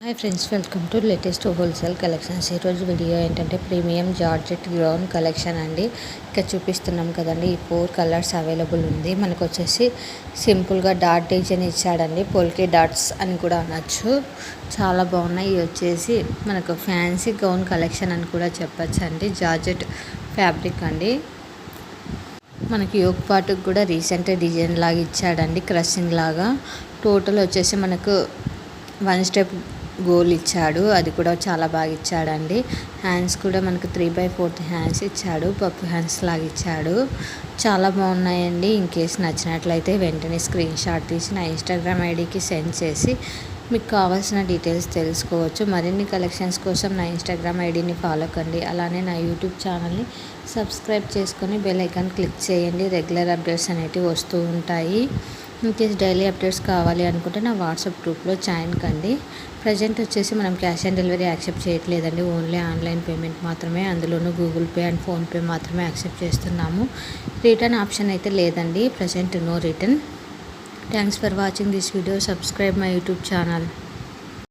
Hi friends, welcome to latest wholesale collections. ఈరోజు video ఏంటంటే premium georgette gown collection అండి. ఇక్కడ చూపిస్తున్నాం కదండి, ఈ 4 కలర్స్ అవైలబుల్ ఉంది. మనకు వచ్చేసి సింపుల్గా డాట్ డిజైన్ ఇచ్చాడండి, పోల్కే డాట్స్ అని కూడా అనొచ్చు. చాలా బాగున్నాయి. ఇవి వచ్చేసి మనకు ఫ్యాన్సీ గౌన్ కలెక్షన్ అని కూడా చెప్పచ్చు అండి. జార్జెట్ ఫ్యాబ్రిక్ అండి. మనకి యోక్ పార్ట్కి కూడా రీసెంట్ డిజైన్ లాగా ఇచ్చాడండి, క్రషింగ్ లాగా. టోటల్ వచ్చేసి మనకు 1 స్టెప్ గోల్ ఇచ్చాడు, అది కూడా చాలా బాగా ఇచ్చాడండి. హ్యాండ్స్ కూడా మనకు 3/4 హ్యాండ్స్ ఇచ్చాడు, పప్పు హ్యాండ్స్ లాగా ఇచ్చాడు. చాలా బాగున్నాయండి. ఇన్ కేస్ నచ్చినట్లయితే వెంటనే స్క్రీన్ షాట్ తీసి నా ఇన్స్టాగ్రామ్ ఐడికి సెండ్ చేసి మీకు కావాల్సిన డీటెయిల్స్ తెలుసుకోవచ్చు. మరిన్ని కలెక్షన్స్ కోసం నా ఇన్స్టాగ్రామ్ ఐడిని ఫాలో కండి. అలానే నా యూట్యూబ్ ఛానల్ని సబ్స్క్రైబ్ చేసుకొని బెల్ ఐకాన్ క్లిక్ చేయండి. రెగ్యులర్ అప్డేట్స్ అనేవి వస్తూ ఉంటాయి. ఇన్ కేస్ డైలీ అప్డేట్స్ కావాలి అనుకుంటే నా వాట్సాప్ గ్రూప్లో జాయిన్ కండి. ప్రజెంట్ వచ్చేసి మనం క్యాష్ ఆన్ డెలివరీ యాక్సెప్ట్ చేయట్లేదండి, ఓన్లీ ఆన్లైన్ పేమెంట్ మాత్రమే. అందులోనూ గూగుల్ పే అండ్ ఫోన్పే మాత్రమే యాక్సెప్ట్ చేస్తున్నాము. రిటర్న్ ఆప్షన్ అయితే లేదండి. Present no return. Thanks for watching this video. Subscribe my YouTube channel.